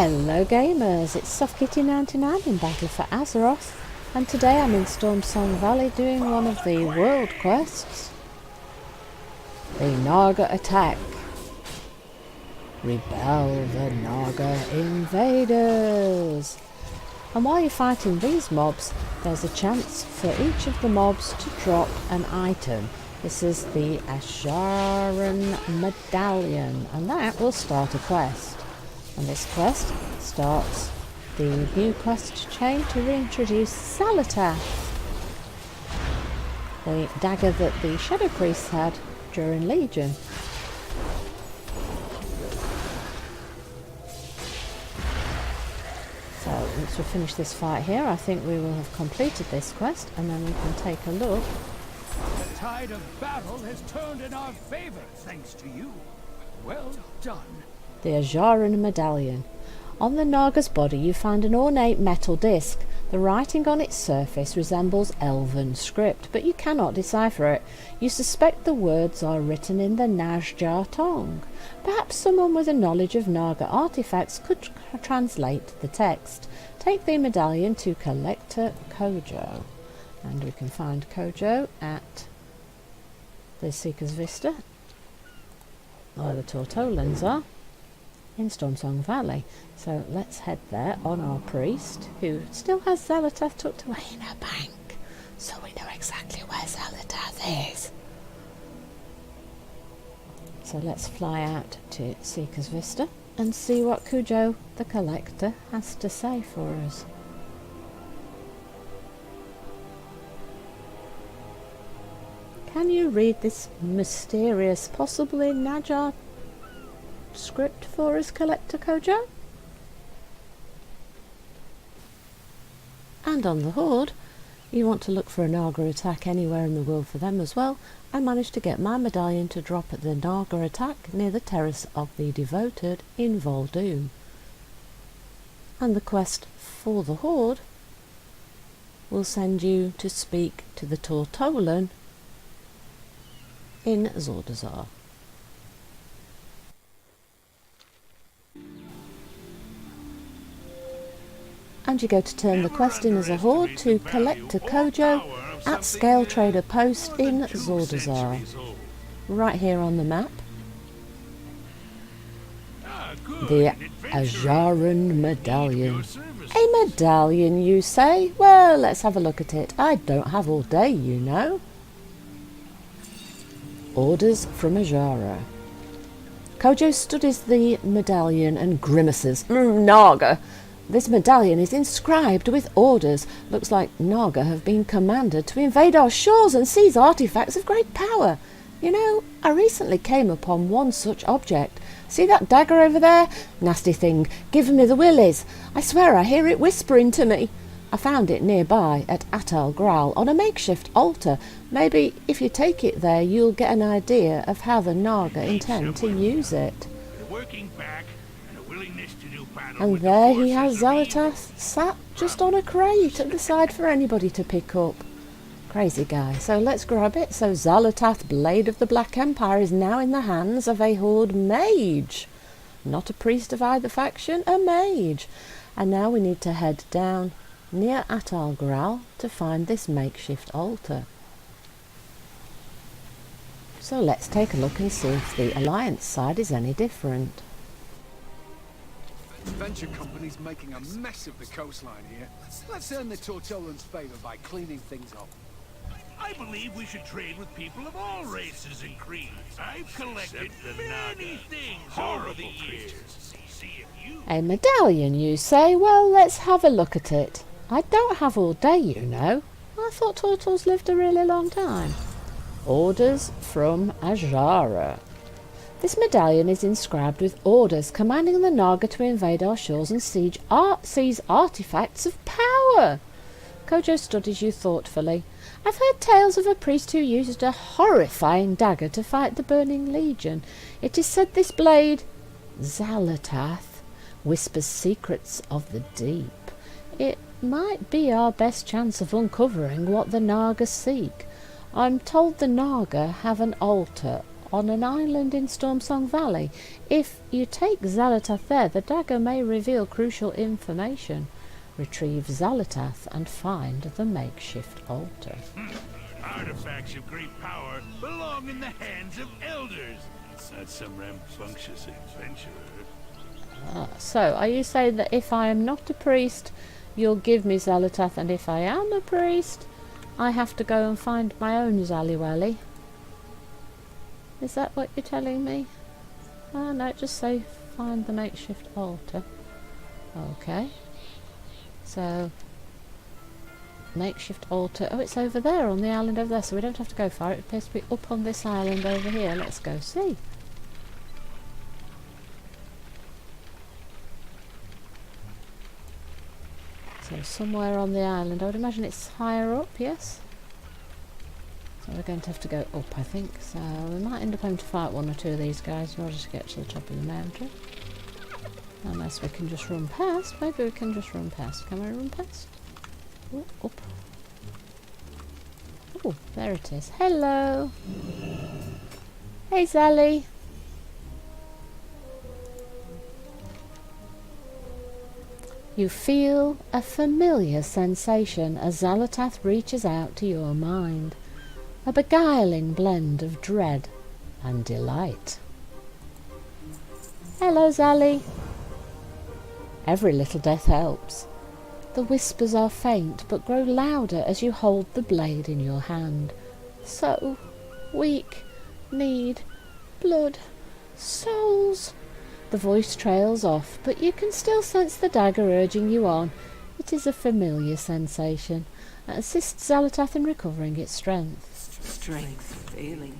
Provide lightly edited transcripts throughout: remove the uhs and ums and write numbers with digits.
Hello gamers, it's SoftKitty99 in Battle for Azeroth, and today I'm in Stormsong Valley doing one of the world quests. The Naga attack. Rebel the Naga invaders. And while you're fighting these mobs, there's a chance for each of the mobs to drop an item. This is the Xal'atath Medallion, and that will start a quest. And this quest starts the new quest chain to reintroduce Xalatath, the dagger that the Shadow Priests had during Legion. So once we finish this fight here, I think we will have completed this quest, and then we can take a look. The tide of battle has turned in our favor, thanks to you. Well done. The Xal'atath Medallion. On the Naga's body you find an ornate metal disc. The writing on its surface resembles Elven script, but you cannot decipher it. You suspect the words are written in the Nazja tongue. Perhaps someone with a knowledge of Naga artifacts could translate the text. Take the medallion to Collector Kojo. And we can find Kojo at the Seeker's Vista, where the Tortolans are, in Stormsong Valley. So let's head there on our priest, who still has Xalatath tucked away in her bank, so we know exactly where Xalatath is. So let's fly out to Seeker's Vista and see what Kojo the Collector has to say for us. Can you read this mysterious, possibly Naga script for us, Collector Kojo? And on the Horde, you want to look for a Naga attack anywhere in the world for them as well. I managed to get my medallion to drop at the Naga attack near the Terrace of the Devoted in Voldoom. And the quest for the Horde will send you to speak to the Tortolan in Xal'atath. And you go to turn the quest in as a Horde to Collector Kojo at Scale Trader Post in Xal'atath. Right here on the map. The Xal'atath Medallion. A medallion, you say? Well, let's have a look at it. I don't have all day, you know. Orders from Xal'atath. Kojo studies the medallion and grimaces. Naga! This medallion is inscribed with orders. Looks like Naga have been commanded to invade our shores and seize artifacts of great power. You know, I recently came upon one such object. See that dagger over there? Nasty thing, giving me the willies. I swear I hear it whispering to me. I found it nearby at Atal Graal on a makeshift altar. Maybe if you take it there you'll get an idea of how the Naga intend to use it. And there he has Xalatath sat just on a crate at the side for anybody to pick up. Crazy guy. So let's grab it. So Xalatath, Blade of the Black Empire, is now in the hands of a Horde mage. Not a priest of either faction, a mage. And now we need to head down near Atal Graal to find this makeshift altar. So let's take a look and see if the Alliance side is any different. The venture company's making a mess of the coastline here. Let's earn the Tortolan's favor by cleaning things up. I believe we should trade with people of all races and creeds. I've collected many things over the years. See if you... A medallion, you say? Well, let's have a look at it. I don't have all day, you know. I thought turtles lived a really long time. Orders from Xal'atath. This medallion is inscribed with orders commanding the Naga to invade our shores and seize artifacts of power. Kojo studies you thoughtfully. I've heard tales of a priest who used a horrifying dagger to fight the Burning Legion. It is said this blade, Xal'atath, whispers secrets of the deep. It might be our best chance of uncovering what the Naga seek. I'm told the Naga have an altar on an island in Stormsong Valley. If you take Xalatath there, the dagger may reveal crucial information. Retrieve Xalatath and find the makeshift altar. Artifacts of great power belong in the hands of elders. It's not some rambunctious adventurer. So, are you saying that if I am not a priest, you'll give me Xalatath, and if I am a priest, I have to go and find my own Xaliwelli? Is that what you're telling me? Oh no, just say find the makeshift altar. Okay. So, makeshift altar. Oh, it's over there on the island over there, so we don't have to go far. It appears to be up on this island over here. Let's go see. So somewhere on the island. I would imagine it's higher up, yes? So we're going to have to go up, I think. So we might end up having to fight one or two of these guys in order to get to the top of the mountain. Unless we can just run past. Maybe we can just run past. Can we run past? Ooh, up. Oh, there it is. Hello! Hey, Xali! You feel a familiar sensation as Xalatath reaches out to your mind. A beguiling blend of dread and delight. Hello, Xali. Every little death helps. The whispers are faint but grow louder as you hold the blade in your hand. So weak, need blood, souls. The voice trails off, but you can still sense the dagger urging you on. It is a familiar sensation. Assist Xalatath in recovering its strength. Strength failing.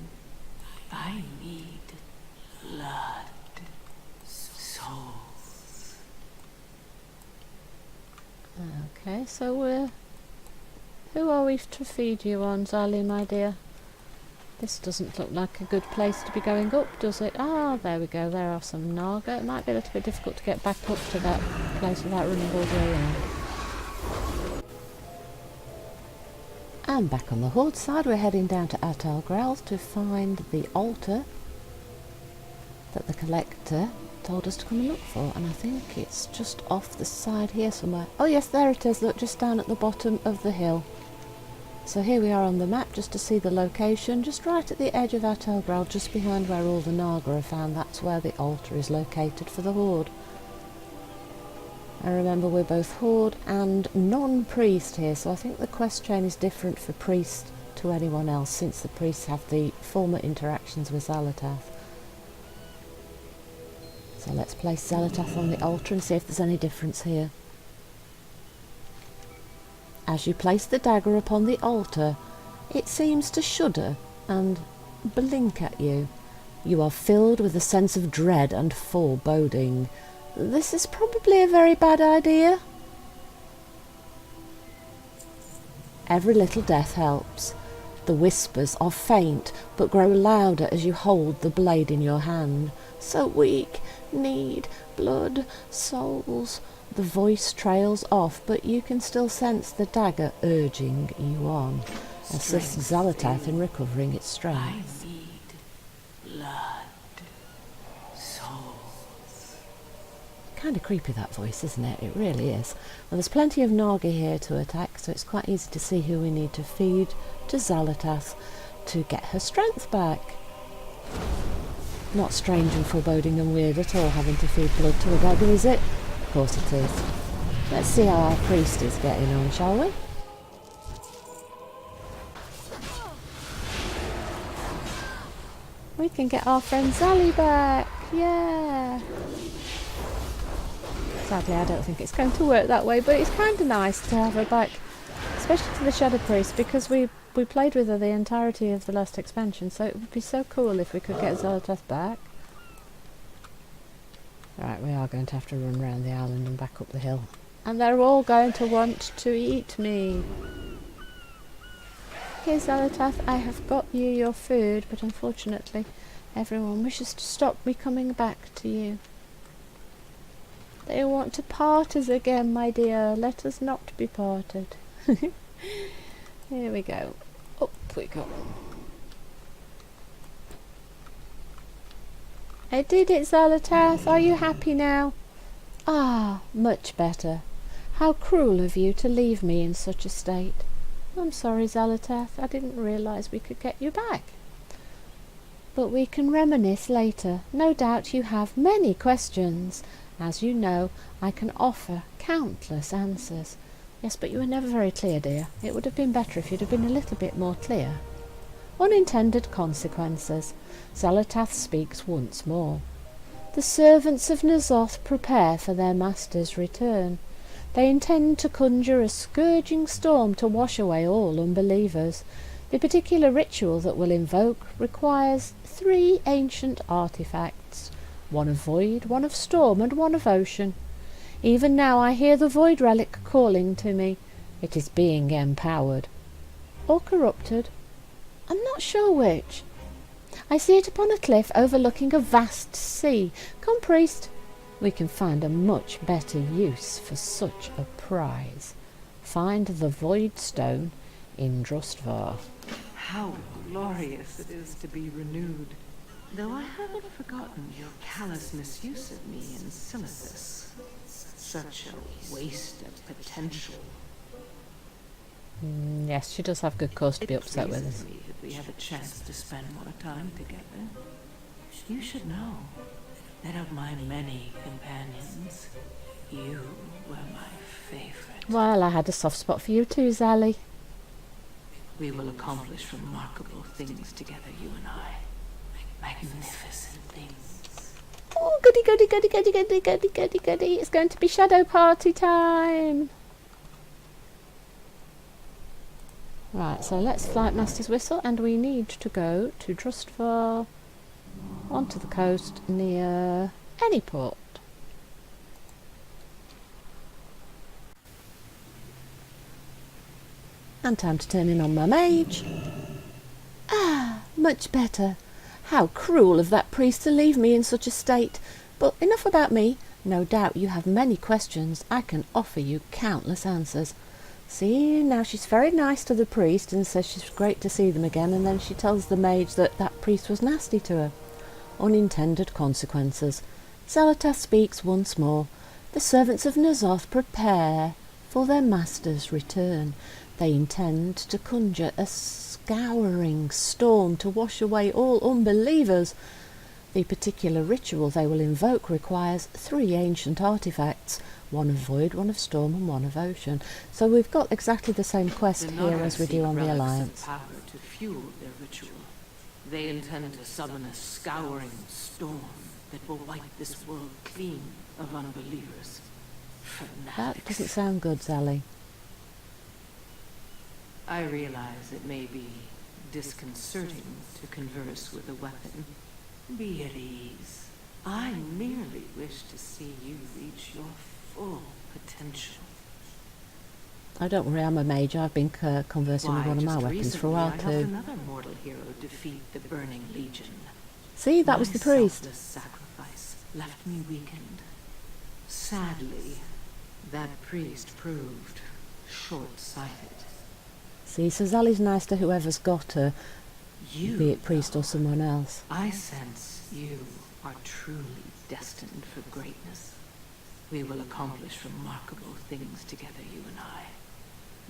I need blood. Souls. Okay, so who are we to feed you on, Xali, my dear? This doesn't look like a good place to be going up, does it? Ah, there we go. There are some Naga. It might be a little bit difficult to get back up to that place without running all the way around. And back on the Horde side, we're heading down to Atal'Grel to find the altar that the Collector told us to come and look for. And I think it's just off the side here somewhere. Oh yes, there it is. Look, just down at the bottom of the hill. So here we are on the map just to see the location, just right at the edge of Atal'Grel, just behind where all the Naga are found. That's where the altar is located for the Horde. I remember we're both Horde and non-priest here, so I think the quest chain is different for priest to anyone else, since the priests have the former interactions with Xalatath. So let's place Xalatath on the altar and see if there's any difference here. As you place the dagger upon the altar, it seems to shudder and blink at you. You are filled with a sense of dread and foreboding. This is probably a very bad idea. Every little death helps. The whispers are faint but grow louder as you hold the blade in your hand. So weak, need blood, souls. The voice trails off, but you can still sense the dagger urging you on. Assist Xalatath in recovering its strength. I need blood. Souls. Kind of creepy, that voice, isn't it? It really is. Well, there's plenty of Naga here to attack, so it's quite easy to see who we need to feed to Xalatath to get her strength back. Not strange and foreboding and weird at all, having to feed blood to a dagger, is it? Of course it is. Let's see how our priest is getting on, shall we? We can get our friend Xali back! Yeah! Sadly, I don't think it's going to work that way, but it's kind of nice to have her back, especially to the Shadow Priest, because we played with her the entirety of the last expansion, so it would be so cool if we could get Xalatath back. Right, we are going to have to run around the island and back up the hill. And they're all going to want to eat me. Here, Xalatath, I have got you your food, but unfortunately everyone wishes to stop me coming back to you. They want to part us again, my dear. Let us not be parted. Here we go. Up we go. I did it, Xalatath. Are you happy now? Ah, much better. How cruel of you to leave me in such a state. I'm sorry, Xalatath. I didn't realise we could get you back. But we can reminisce later. No doubt you have many questions. As you know, I can offer countless answers. Yes, but you were never very clear, dear. It would have been better if you'd have been a little bit more clear. Unintended consequences. Xalatath speaks once more. The servants of N'Zoth prepare for their master's return. They intend to conjure a scourging storm to wash away all unbelievers. The particular ritual that will invoke requires 3 ancient artifacts, one of void, one of storm, and one of ocean. Even now I hear the void relic calling to me. It is being empowered. Or corrupted. I'm not sure which. I see it upon a cliff overlooking a vast sea. Come, priest. We can find a much better use for such a prize. Find the void stone in Drustvar. How glorious it is to be renewed. Though I haven't forgotten your callous misuse of me in Xal'atath. Such a waste of potential. Yes, she does have good cause to be upset with us. It pleases me that we have a chance to spend more time together. You should know that of my many companions, you were my favorite. Well, I had a soft spot for you too, Xally. We will accomplish remarkable things together, you and I. Magnificent things. Oh, goody, goody, goody, goody, goody, goody, goody, goody. It's going to be shadow party time. Right, so let's flight master's whistle, and we need to go to Drustvar, onto the coast near any port. And time to turn in on my mage. Ah, much better. How cruel of that priest to leave me in such a state. But enough about me. No doubt you have many questions. I can offer you countless answers. See, now she's very nice to the priest and says she's great to see them again, and then she tells the mage that that priest was nasty to her. Unintended consequences. Xalatath speaks once more. The servants of N'Zoth prepare for their master's return. They intend to conjure a scouring storm to wash away all unbelievers. The particular ritual they will invoke requires 3 ancient artifacts, one of void, one of storm, and one of ocean. So we've got exactly the same quest here as we do on the Alliance. Power to fuel their ritual. They intend to summon a scouring storm that will wipe this world clean of unbelievers. That doesn't sound good, Xally. I realize it may be disconcerting to converse with a weapon. Be at ease. I merely wish to see you reach your full potential. Oh, don't worry, I'm a mage. I've been conversing with one of my weapons for a while I too. helped another mortal hero defeat the Burning Legion. See, that was the priest. My selfless sacrifice left me weakened. Sadly, that priest proved short-sighted. See, so Xally's nice to whoever's got her, You, be it priest or someone else. I sense you are truly destined for greatness. We will accomplish remarkable things together, you and I.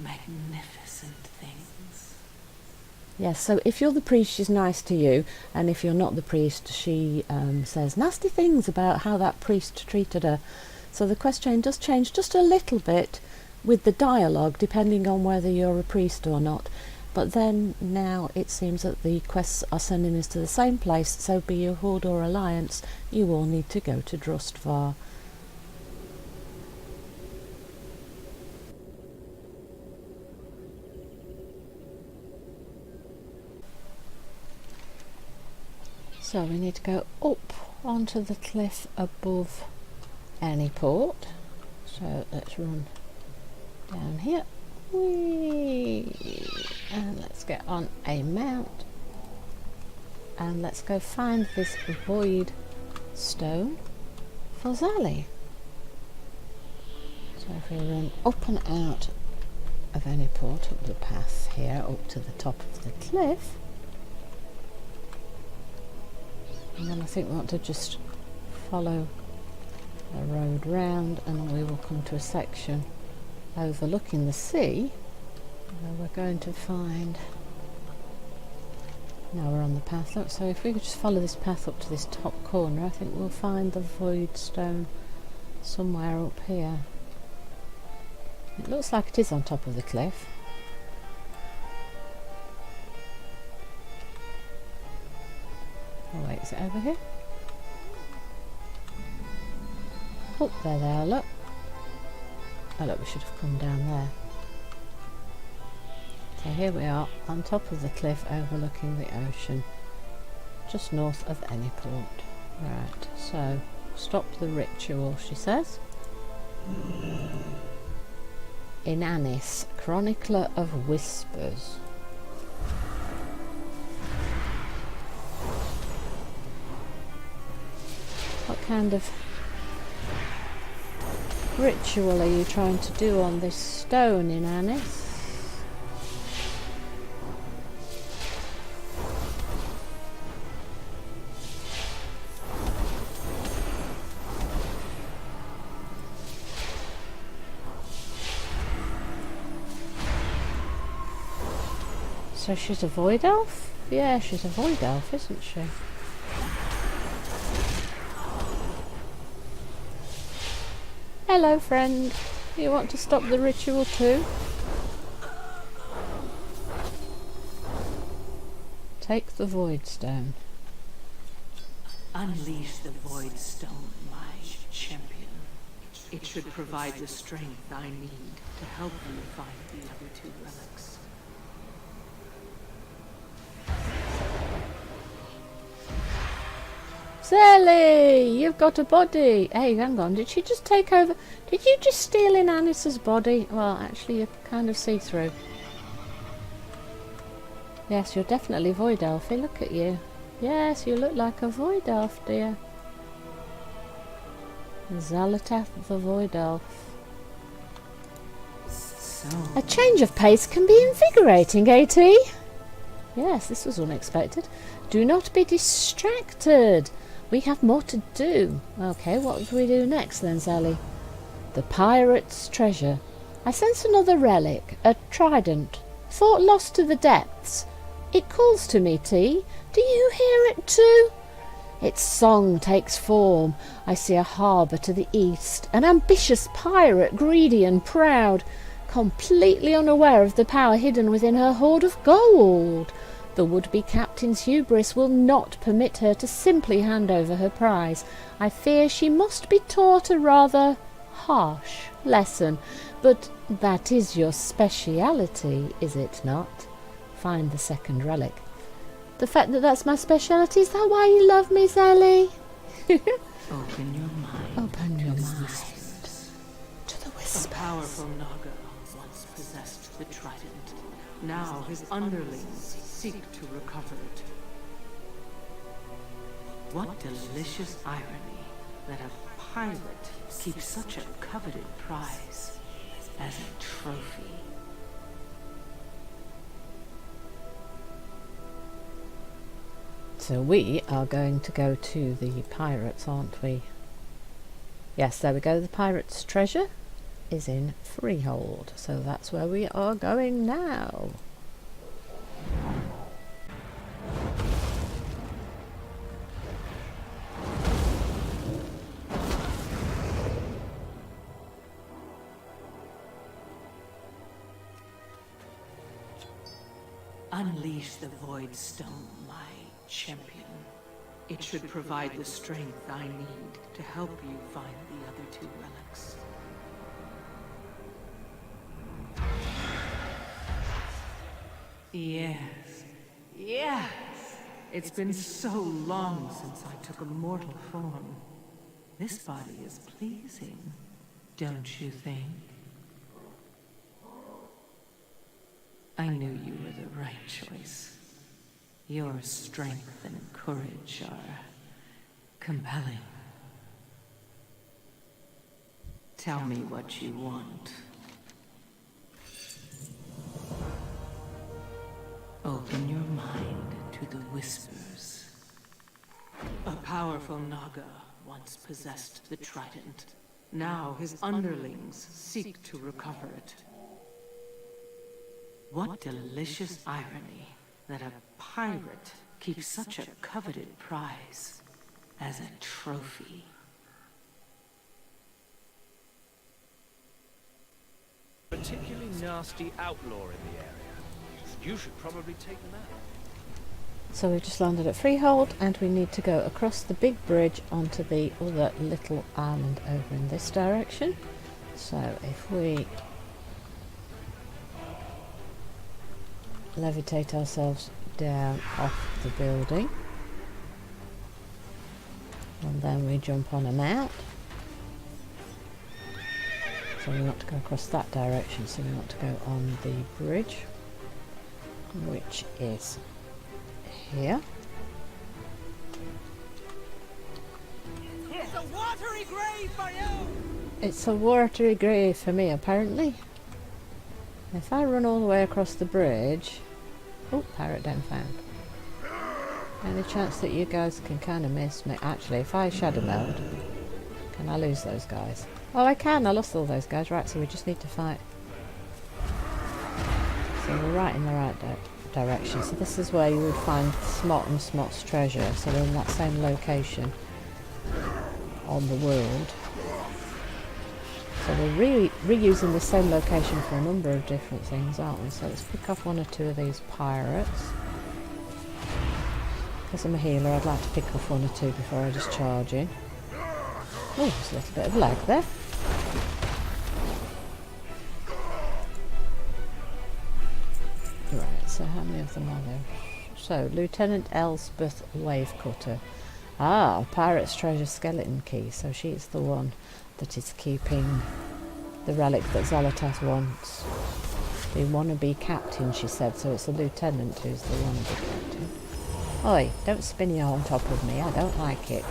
Magnificent things. Yes, so if you're the priest, she's nice to you, and if you're not the priest, she says nasty things about how that priest treated her. So the quest chain does change just a little bit with the dialogue, depending on whether you're a priest or not. But then now it seems that the quests are sending us to the same place, so be you Horde or Alliance, you all need to go to Drustvar. So we need to go up onto the cliff above any port. So let's run down here. Whee! And let's get on a mount. And let's go find this void stone for Xally. So if we run up and out of any port, up the path here, up to the top of the cliff, And then I think we want to just follow the road round, and we will come to a section overlooking the sea where we're going to find... Now we're on the path up, so if we could just follow this path up to this top corner, I think we'll find the void stone somewhere up here. It looks like it is on top of the cliff. Oh wait, is it over here? Oh, there they are, look. Oh look, we should have come down there. So here we are, on top of the cliff overlooking the ocean, just north of Anyport. Right, so stop the ritual, she says. Inanis, Chronicler of Whispers. What kind of ritual are you trying to do on this stone, Inanis? So she's a void elf? Yeah, she's a void elf, isn't she? Hello, friend. You want to stop the ritual too? Take the void stone. Unleash the void stone, my champion. It should provide the strength I need to help you find the other two relics. Sally, you've got a body. Hey, hang on. Did she just take over? Did you just steal in Anis's body? Well, actually, you're kind of see-through. Yes, you're definitely void elfy. Look at you. Yes, you look like a void elf, dear. Xalatath the void elf. So, A change of pace can be invigorating, AT. Yes, this was unexpected. Do not be distracted. We have more to do. Okay, what do we do next then, Sally? The pirate's treasure. I sense another relic, a trident. Thought lost to the depths. It calls to me, T. Do you hear it too? Its song takes form. I see a harbour to the east, an ambitious pirate, greedy and proud, completely unaware of the power hidden within her hoard of gold. The would-be captain's hubris will not permit her to simply hand over her prize. I fear she must be taught a rather harsh lesson, but that is your speciality, is it not? Find the second relic. The fact that that's my speciality, is that why you love me, Sally? open your mind. Open your to the mind whispers. to the A whispers. powerful Naga once possessed the trident. Now his underlings seek to recover it. What delicious irony that a pirate keeps such a coveted prize as a trophy. So we are going to go to the pirates, aren't we? Yes, there we go. The pirate's treasure is in Freehold. So that's where we are going now. Unleash the void stone, my champion. It should provide the strength I need to help you find the other two relics. Yes, yes! It's been so long since I took a mortal form. This body is pleasing, don't you think? I knew you were the right choice. Your strength and courage are compelling. Tell me what you want. Open your mind to the whispers. A powerful Naga once possessed the trident. Now his underlings seek to recover it. What delicious irony that a pirate keeps such a coveted prize as a trophy. Particularly nasty outlaw in the area. You should probably take them out. So we've just landed at Freehold and we need to go across the big bridge onto the other little island over in this direction. So if we levitate ourselves down off the building and then we jump on a mount. So we want to go across that direction, so we want to go on the bridge, which is here. It's a watery grave for you! It's a watery grave for me, apparently. If I run all the way across the bridge... Oh, pirate den found. Any chance that you guys can kind of miss me? Actually, if I shadow meld, can I lose those guys? Oh, I can. I lost all those guys. Right, so we just need to fight. So we're right in the right direction. So this is where you would find Smot and Smot's treasure. So we're in that same location on the world. So we're reusing the same location for a number of different things, aren't we? So let's pick off one or two of these pirates. Because I'm a healer, I'd like to pick off one or two before I just charge in. Oh, there's a little bit of lag there. Right, so how many of them are there? So, Lieutenant Elspeth Wavecutter. Ah, Pirate's Treasure Skeleton Key. So she's the one that is keeping the relic that Xalatath wants. The wannabe captain, she said, so it's the lieutenant who's the wannabe captain. Oi, don't spin you on top of me, I don't like it.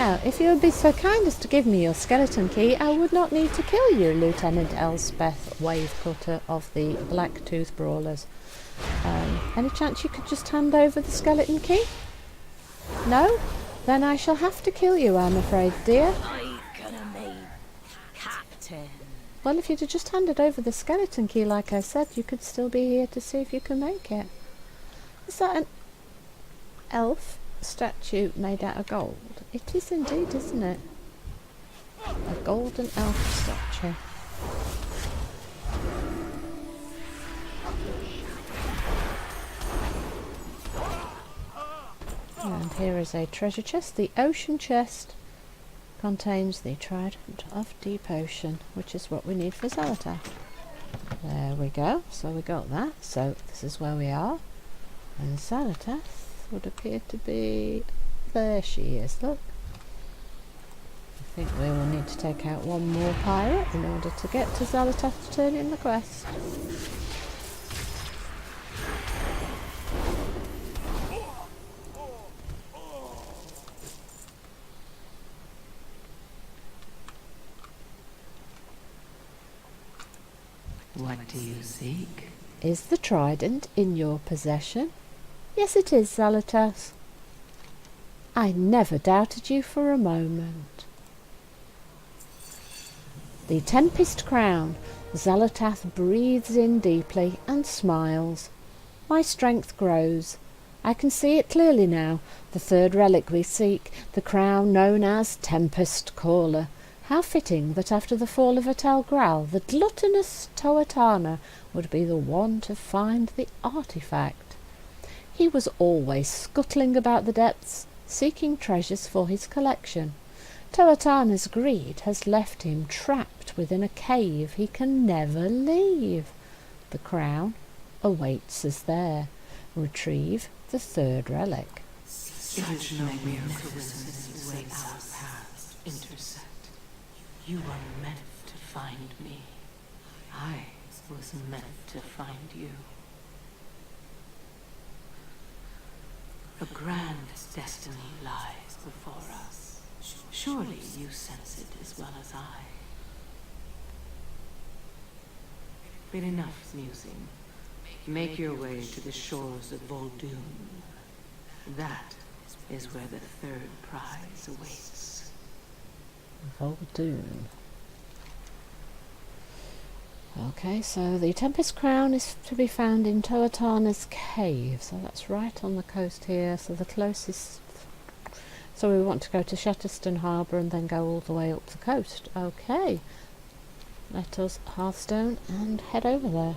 Now, if you would be so kind as to give me your skeleton key, I would not need to kill you, Lieutenant Elspeth Wavecutter of the Black Tooth Brawlers. Any chance you could just hand over the skeleton key? No? Then I shall have to kill you, I'm afraid, dear. I gonna make Captain. Well, if you'd have just handed over the skeleton key, like I said, you could still be here to see if you can make it. Is that an elf statue made out of gold? It is indeed, isn't it? A golden elf statue. And here is a treasure chest. The ocean chest contains the Trident of Deep Ocean, which is what we need for Xalatath. There we go. So we got that. So this is where we are. And Xalatath would appear to be... There she is, look. I think we will need to take out one more pirate in order to get to Xalatath to turn in the quest. What do you seek? Is the trident in your possession? Yes, it is, Xalatath. I never doubted you for a moment. The Tempest Crown. Xalatath breathes in deeply and smiles. My strength grows. I can see it clearly now. The third relic we seek, the crown known as Tempest Caller. How fitting that after the fall of Atal Gral, the gluttonous Toatana would be the one to find the artifact. He was always scuttling about the depths, seeking treasures for his collection. Toatana's greed has left him trapped within a cave he can never leave. The crown awaits us there. Retrieve the third relic. Such no mere coincidence way our paths intersect. You were meant to find me. I was meant to find you. A grand destiny lies before us. Surely you sense it as well as I. But enough musing. Make your way to the shores of Voldoon. That is where the third prize awaits. Voldoon. Okay, so the Tempest Crown is to be found in Toatana's cave. So that's right on the coast here. So the closest... So we want to go to Shetterston Harbour and then go all the way up the coast. Okay. Let us Hearthstone and head over there.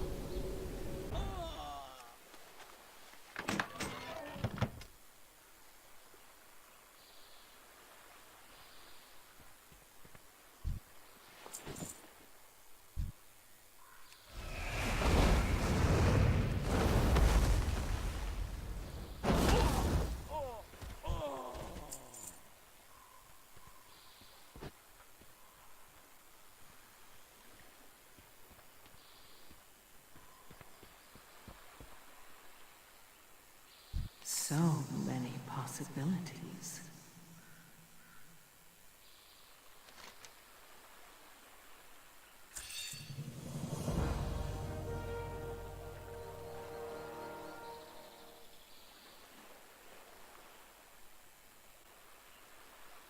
So many possibilities.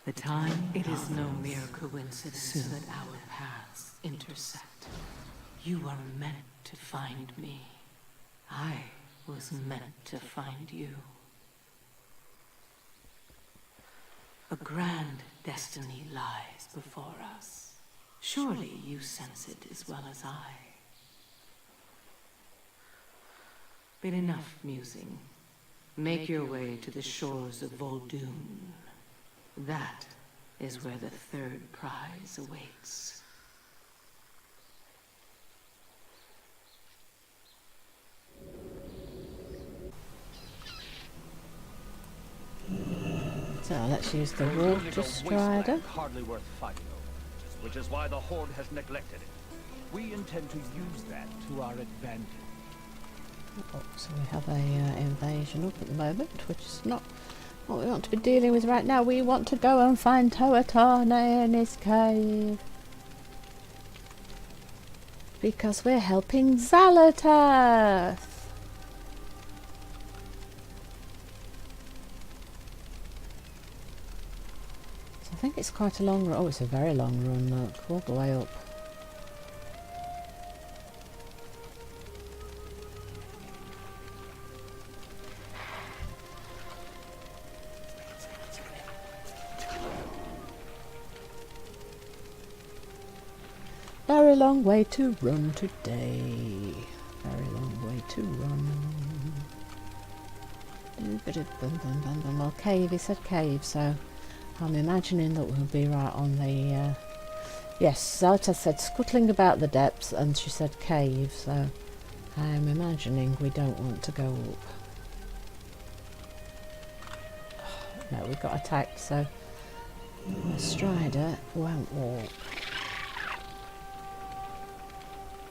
The time it is no mere coincidence that our paths intersect. You are meant to find me. I was meant to find you. A grand destiny lies before us. Surely you sense it as well as I. But enough musing. Make your way to the shores of Voldoon. That is where the third prize awaits. So let's use the Voldoon water is a strider. wasteland hardly worth fighting over, which is why the Horde has neglected it. We intend to use that to our advantage. Oh, so we have a invasion up at the moment, which is not what we want to be dealing with right now. We want to go and find Toatana in his cave. Because we're helping Xalatath. So I think it's quite a long run. Oh, it's a very long run, look, all the way up. Very long way to run today. Very long way to run. Well, cave, he said cave, so I'm imagining that we'll be right on the... Yes, Xal'atath said scuttling about the depths, and she said cave, so I'm imagining we don't want to go up. No, we got attacked, so the strider won't walk.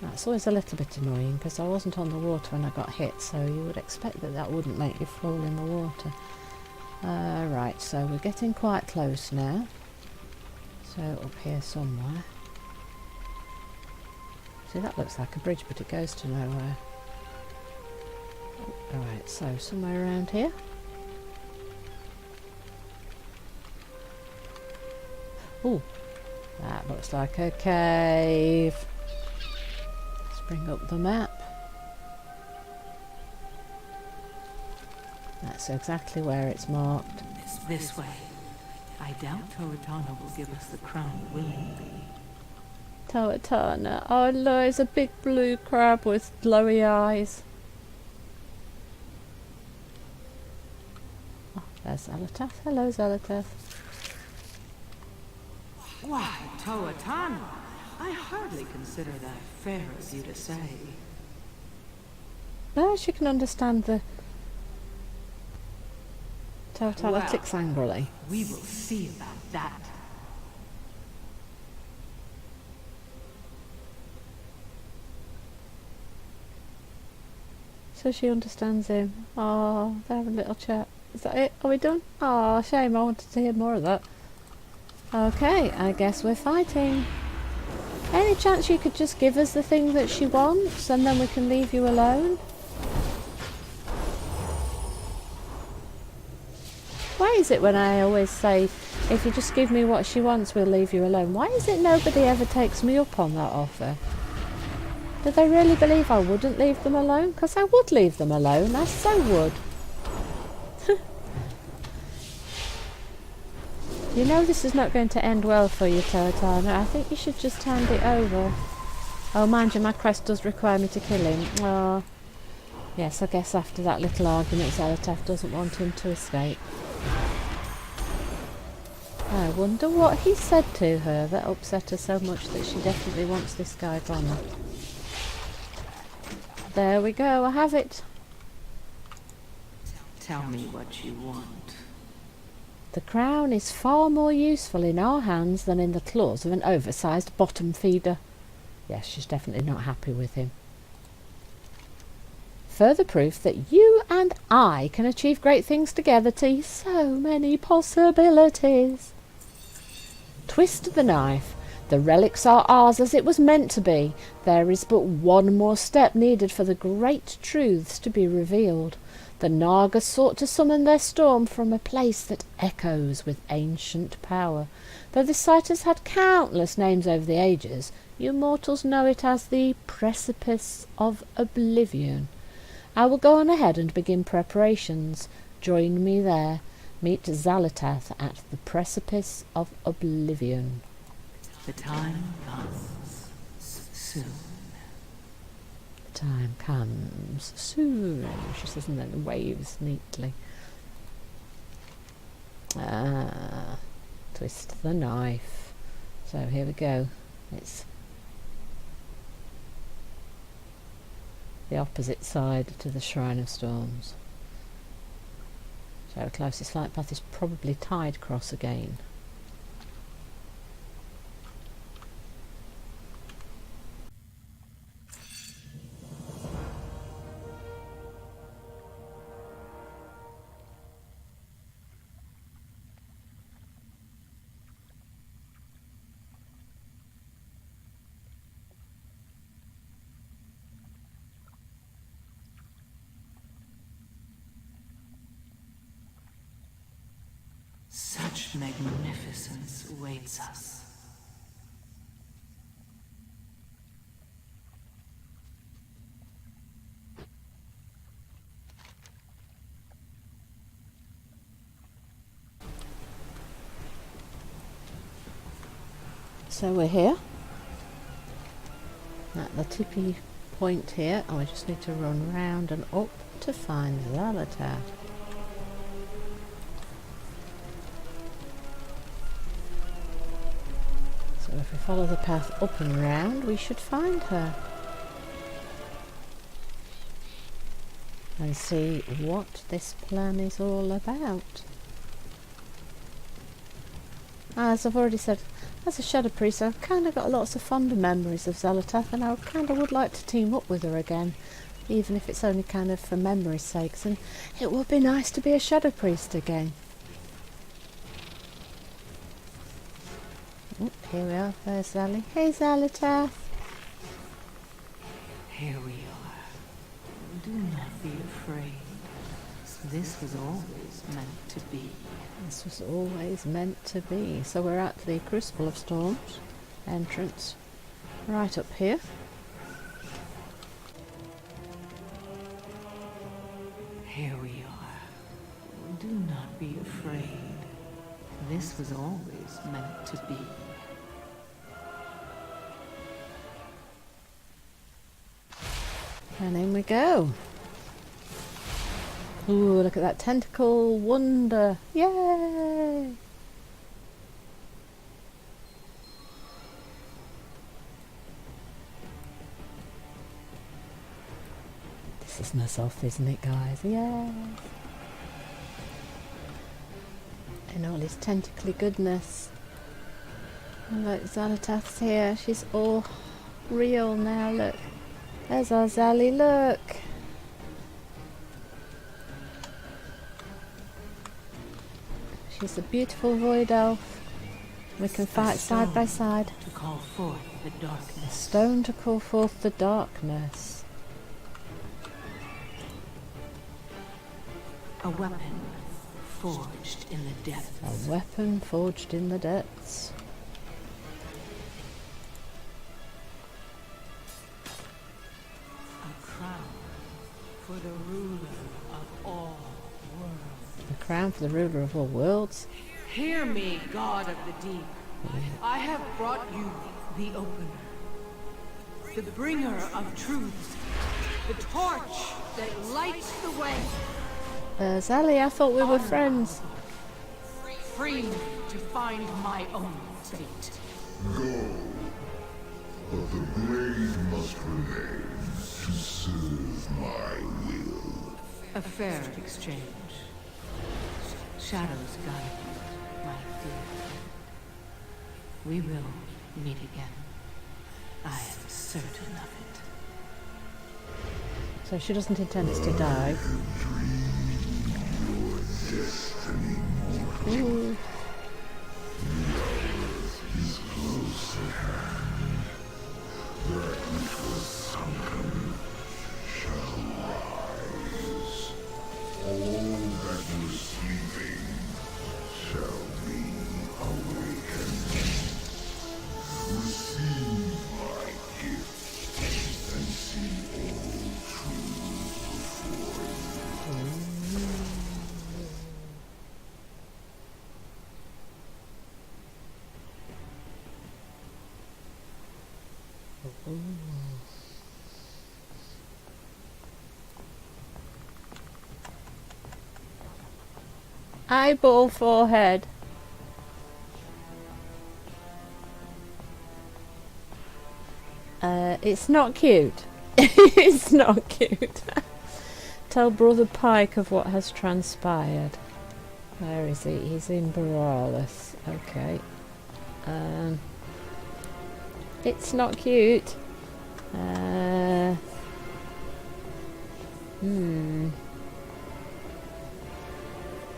That's always a little bit annoying because I wasn't on the water when I got hit, so you would expect that that wouldn't make you fall in the water. Right, so we're getting quite close now. So up here somewhere. See, that looks like a bridge, but it goes to nowhere. Alright, so somewhere around here. Oh, that looks like a cave. Bring up the map. That's exactly where it's marked. This way. I doubt Toatana will give us the crown willingly. Toatana. Oh no, it's a big blue crab with glowy eyes. Oh, there's Xalatath. Hello, Xalatath. Why, Toatana? I hardly consider that fair of you to say. No, she can understand the Toatana ticks angrily. We will see about that. So she understands him. Oh, they have a little chat. Is that it? Are we done? Oh, shame. I wanted to hear more of that. Okay, I guess we're fighting. Any chance you could just give us the thing that she wants and then we can leave you alone? Why is it when I always say, if you just give me what she wants, we'll leave you alone? Why is it nobody ever takes me up on that offer? Do they really believe I wouldn't leave them alone? Because I would leave them alone. I so would. You know this is not going to end well for you, Xal'atath. I think you should just hand it over. Oh, mind you, my quest does require me to kill him. Oh. Yes, I guess after that little argument, Xal'atath doesn't want him to escape. I wonder what he said to her that upset her so much that she definitely wants this guy gone. There we go, I have it. Tell me what you want. The crown is far more useful in our hands than in the claws of an oversized bottom feeder. Yes, she's definitely not happy with him. Further proof that you and I can achieve great things together, T. So many possibilities. Twist the knife. The relics are ours as it was meant to be. There is but one more step needed for the great truths to be revealed. The Naga sought to summon their storm from a place that echoes with ancient power. Though the site has had countless names over the ages, you mortals know it as the Precipice of Oblivion. I will go on ahead and begin preparations. Join me there. Meet Xalatath at the Precipice of Oblivion. The time comes soon. The time comes soon, she says, and then waves neatly. Twist the knife. So here we go. It's the opposite side to the Shrine of Storms. So closest flight path is probably Tide Cross again. Such magnificence awaits us. So we're here at the tippy point here, and we just need to run round and up to find Xalatath. So if we follow the path up and round, we should find her and see what this plan is all about. As I've already said, as a Shadow Priest, I've kind of got lots of fond memories of Xalatath, and I kind of would like to team up with her again, even if it's only kind of for memory's sakes, and it would be nice to be a Shadow Priest again. Oh, here we are, there's Xali. Hey Xalatath! Here we are. Do not be afraid. This was always meant to be. This was always meant to be. So we're at the Crucible of Storms entrance, right up here. Here we are. Do not be afraid. This was always meant to be. And in we go. Ooh, look at that tentacle wonder. Yay! This is myself, isn't it, guys? Yeah. And all his tentacly goodness. And look, Xalatath's here. She's all real now, look. There's our Xali, look. She's a beautiful void elf. We can fight side by side. To call forth the darkness. A stone to call forth the darkness. A weapon forged in the depths. A weapon forged in the depths. A crown for the ruler of all worlds. A crown for the ruler of all worlds. Hear me, God of the deep. I have brought you the opener, the bringer of truths, the torch that lights the way. Xali, I thought we were friends. Free me to find my own fate. Go, but the blade must remain to serve my will. A fair exchange. Shadows guide you, my dear friend. We will meet again. I am certain of it. So she doesn't intend us to die. Ooh. Is close at hand. That which was sunken shall rise. All that was sleeping shall be awakened. Receive my gift and see all truth before you. Eyeball forehead. It's not cute. It's not cute. Tell Brother Pike of what has transpired. Where is he? He's in Borealis. Okay. It's not cute.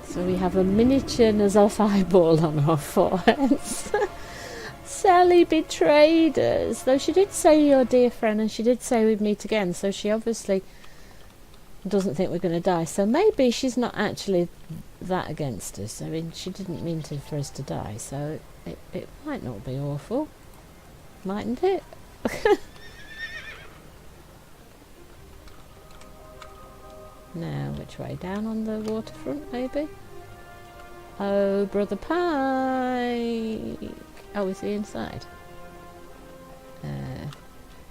So we have a miniature N'Zoth eyeball on our foreheads. Sally betrayed us. Though she did say you're dear friend and she did say we'd meet again. So she obviously doesn't think we're going to die. So maybe she's not actually that against us. I mean, she didn't mean for us to die. So it might not be awful. Mightn't it? Now, which way? Down on the waterfront, maybe? Oh, Brother Pike! Oh, is he inside?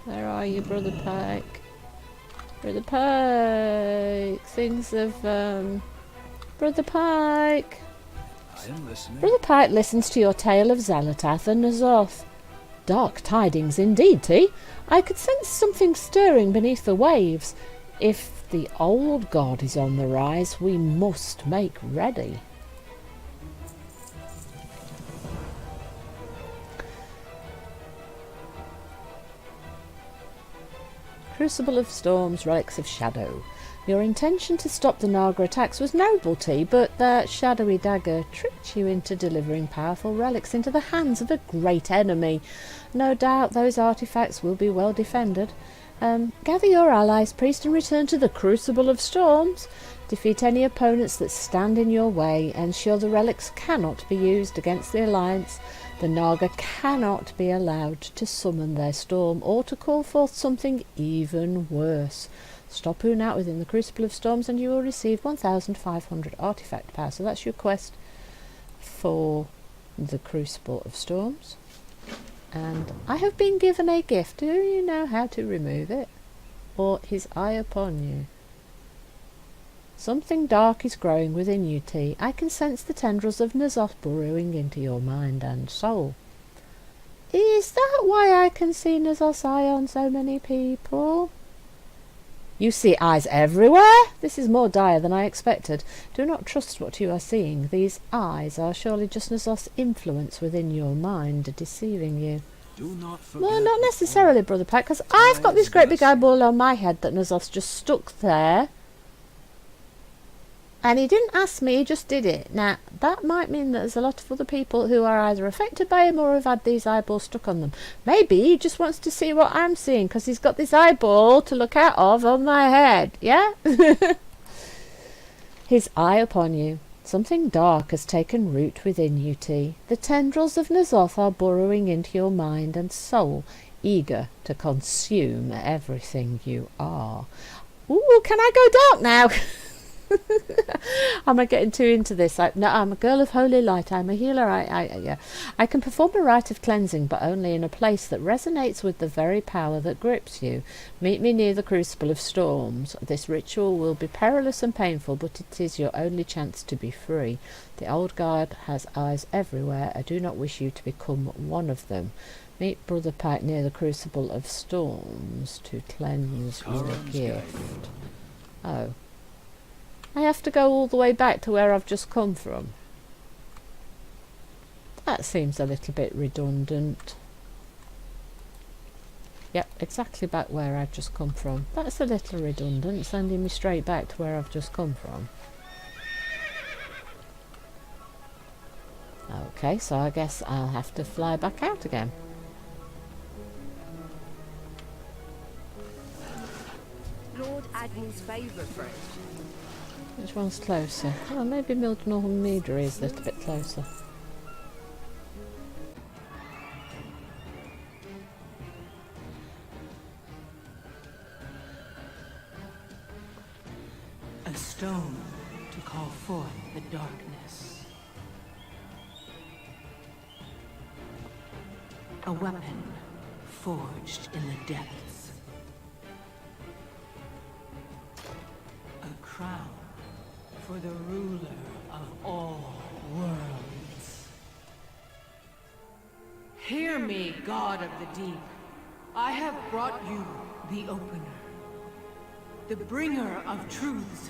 Where are you, Brother Pike? Brother Pike! Things of, Brother Pike! I am listening. Brother Pike listens to your tale of Xalatath and N'Zoth. Dark tidings indeed, T. I could sense something stirring beneath the waves. If the old god is on the rise, we must make ready. Crucible of Storms, Relics of Shadow. Your intention to stop the Naga attacks was noble, T, but that shadowy dagger tricked you into delivering powerful relics into the hands of a great enemy. No doubt those artifacts will be well defended. Gather your allies, priest, and return to the Crucible of Storms. Defeat any opponents that stand in your way. Ensure the relics cannot be used against the Alliance. The Naga cannot be allowed to summon their storm or to call forth something even worse. Stop Unat within the Crucible of Storms and you will receive 1,500 artifact power. So that's your quest for the Crucible of Storms. And I have been given a gift. Do you know how to remove it? Or his eye upon you? Something dark is growing within you, T. I can sense the tendrils of N'Zoth burrowing into your mind and soul. Is that why I can see N'Zoth's eye on so many people? You see eyes everywhere? This is more dire than I expected. Do not trust what you are seeing. These eyes are surely just N'Zoth's influence within your mind, deceiving you. Do not forget. Well, not necessarily, Brother Pack, because I've got this great big eyeball on my head that N'Zoth's just stuck there. And he didn't ask me, he just did it. Now, that might mean that there's a lot of other people who are either affected by him or have had these eyeballs stuck on them. Maybe he just wants to see what I'm seeing because he's got this eyeball to look out of on my head, yeah? His eye upon you. Something dark has taken root within you, T. The tendrils of N'Zoth are burrowing into your mind and soul, eager to consume everything you are. Ooh, can I go dark now? Am I getting too into this? No, I'm a girl of holy light. I'm a healer. I can perform a rite of cleansing, but only in a place that resonates with the very power that grips you. Meet me near the Crucible of Storms. This ritual will be perilous and painful, but it is your only chance to be free. The old guard has eyes everywhere. I do not wish you to become one of them. Meet Brother Pike near the Crucible of Storms to cleanse your gift. Oh. I have to go all the way back to where I've just come from. That seems a little bit redundant. Yep, exactly back where I've just come from. That's a little redundant, sending me straight back to where I've just come from. Okay, so I guess I'll have to fly back out again. Lord Admiral's favourite friend. Which one's closer? Oh, maybe Northern Meadery is a little bit closer. A stone to call forth the darkness. A weapon forged in the depths. A crown for the ruler of all worlds. Hear me, God of the Deep. I have brought you the opener, the bringer of truths,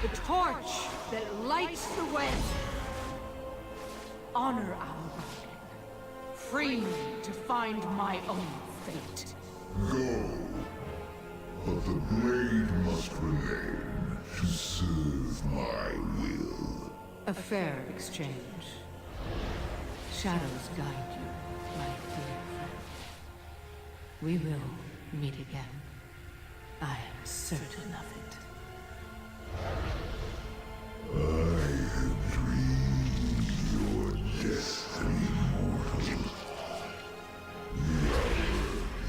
the torch that lights the way. Honor our bargain. Free me to find my own fate. Go, but the blade must remain to serve my will. A fair exchange. Shadows guide you, my dear friend. We will meet again. I am certain of it. I have dreamed your destiny, mortal. The hour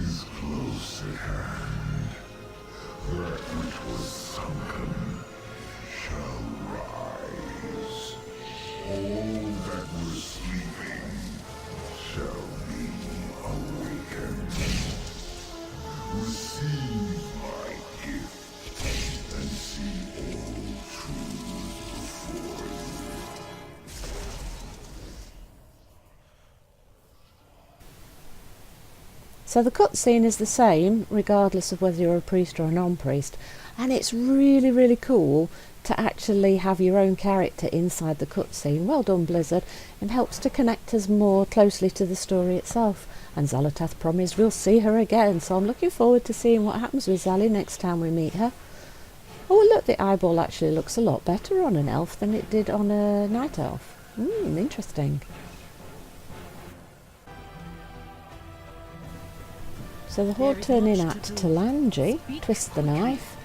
is close at hand. That which was sunken shall rise. All that were sleeping shall be awakened. Receive my gift and see all truth before you. So the cutscene is the same regardless of whether you're a priest or a non-priest, and it's really, really cool to actually have your own character inside the cutscene. Well done, Blizzard. It helps to connect us more closely to the story itself. And Xalatath promised we'll see her again, so I'm looking forward to seeing what happens with Xali next time we meet her. Oh look, the eyeball actually looks a lot better on an elf than it did on a night elf. Interesting. So the horde turn in at Talanji, twist the knife.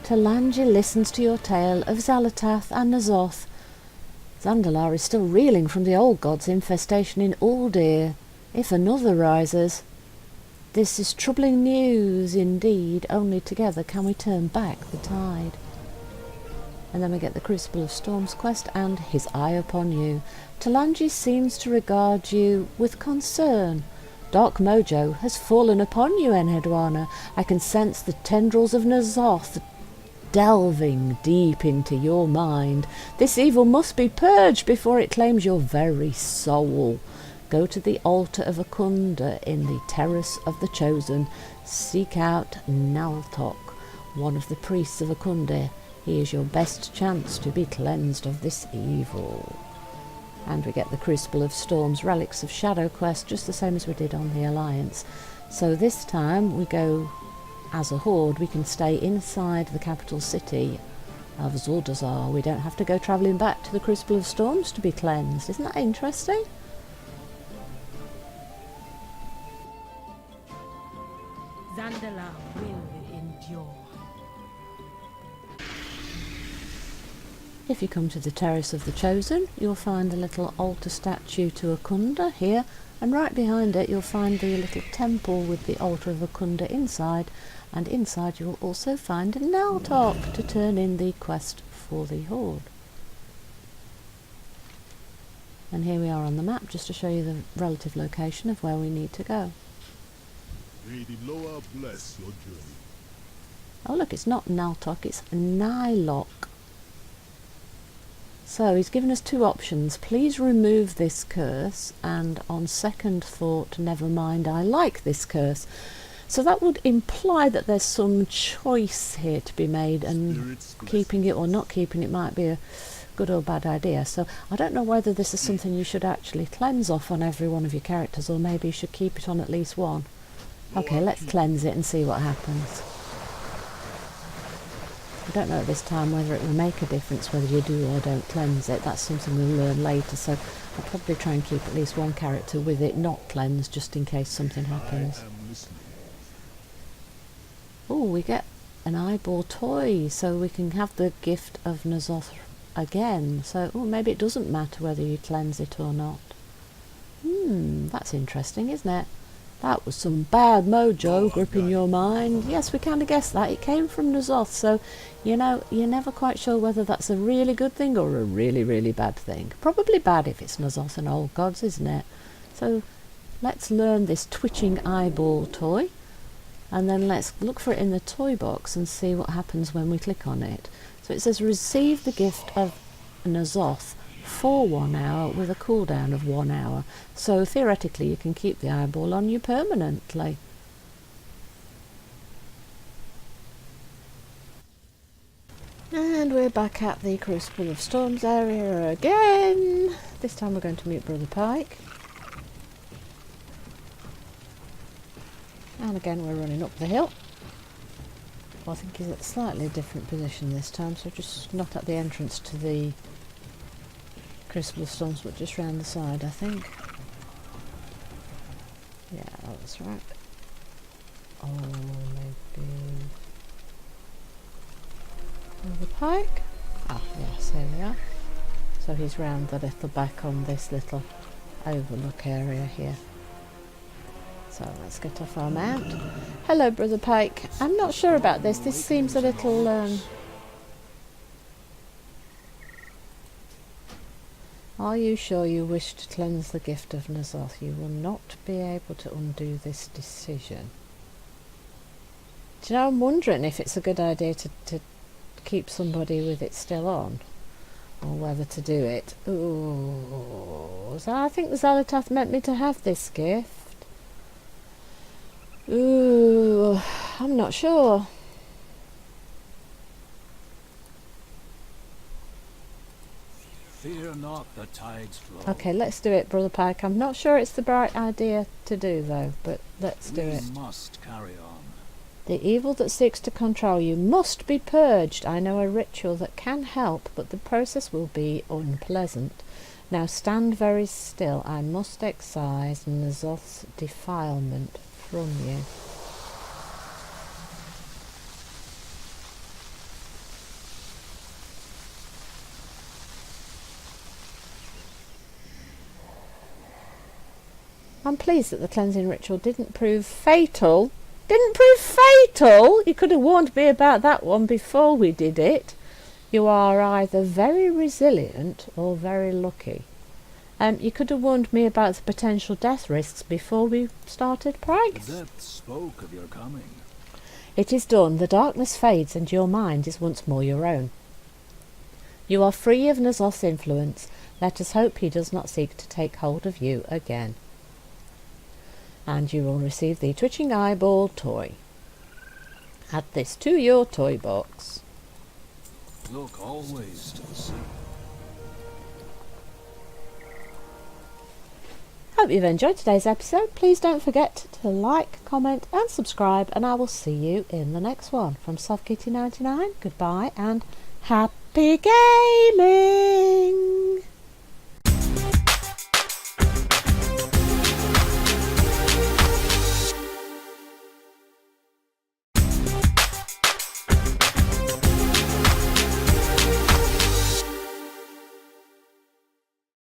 Talanji listens to your tale of Xalatath and N'Zoth. Zandalar is still reeling from the old god's infestation in Uldir. If another rises, this is troubling news indeed. Only together can we turn back the tide. And then we get the Crucible of Storms quest and His Eye Upon You. Talanji seems to regard you with concern. Dark mojo has fallen upon you, Enheduanna. I can sense the tendrils of N'Zoth delving deep into your mind. This evil must be purged before it claims your very soul. Go to the altar of Akunda in the Terrace of the Chosen. Seek out Naltok, one of the priests of Akunda. He is your best chance to be cleansed of this evil. And we get the Crucible of Storms, Relics of Shadow quest, just the same as we did on the Alliance. So this time we go as a horde. We can stay inside the capital city of Zuldazar. We don't have to go travelling back to the Crucible of Storms to be cleansed. Isn't that interesting? Zandalar will endure. If you come to the Terrace of the Chosen, you'll find a little altar statue to Akunda here, and right behind it you'll find the little temple with the altar of Akunda inside, and inside you'll also find a Xal'atath to turn in the quest for the Horde. And here we are on the map, just to show you the relative location of where we need to go. May the Lord bless your journey. Oh look, it's not Xal'atath, it's Nylok. So he's given us two options. Please remove this curse, and on second thought, never mind, I like this curse. So that would imply that there's some choice here to be made, and keeping it or not keeping it might be a good or bad idea. So I don't know whether this is something you should actually cleanse off on every one of your characters, or maybe you should keep it on at least one. Okay, let's cleanse it and see what happens. I don't know at this time whether it will make a difference whether you do or don't cleanse it. That's something we'll learn later, so I'll probably try and keep at least one character with it not cleansed, just in case something happens. Oh, we get an eyeball toy, so we can have the gift of Xal'atath again. So maybe it doesn't matter whether you cleanse it or not. That's interesting, isn't it? That was some bad mojo gripping your mind. Yes, we kind of guessed that. It came from Xal'atath, so, you know, you're never quite sure whether that's a really good thing or a really, really bad thing. Probably bad if it's Xal'atath and old gods, isn't it? So let's learn this twitching eyeball toy, and then let's look for it in the toy box and see what happens when we click on it. So it says receive the gift of Xal'atath for 1 hour with a cooldown of 1 hour. So theoretically you can keep the eyeball on you permanently. And we're back at the Crucible of Storms area again. This time we're going to meet Brother Pike. And again we're running up the hill. Well, I think he's at a slightly different position this time, so just not at the entrance to the Crucible of Storms, but just round the side, I think. Yeah, that's right. Oh, maybe the Pike. Ah, yes, here we are. So he's round the little back on this little overlook area here. So let's get off our mount. Hello, Brother Pike. I'm not sure about this. This seems a little Are you sure you wish to cleanse the gift of Xal'atath? You will not be able to undo this decision. Do you know, I'm wondering if it's a good idea to keep somebody with it still on, or whether to do it. Ooh, so I think the Xal'atath meant me to have this gift. Ooh, I'm not sure. Fear not the tide's flow. Okay, let's do it, Brother Pike. I'm not sure it's the right idea to do, though, but let's do it. We must carry on. The evil that seeks to control you must be purged. I know a ritual that can help, but the process will be unpleasant. Now stand very still. I must excise Xal'atath's defilement from you. I'm pleased that the cleansing ritual didn't prove fatal. Didn't prove fatal? You could have warned me about that one before we did it. You are either very resilient or very lucky. You could have warned me about the potential death risks before we started practice. The death spoke of your coming. It is done. The darkness fades and your mind is once more your own. You are free of Xal'atath's influence. Let us hope he does not seek to take hold of you again. And you will receive the twitching eyeball toy. Add this to your toy box. Look always to the sea. Hope you've enjoyed today's episode. Please don't forget to like, comment and subscribe, and I will see you in the next one. From SoftKitty99, goodbye and happy gaming!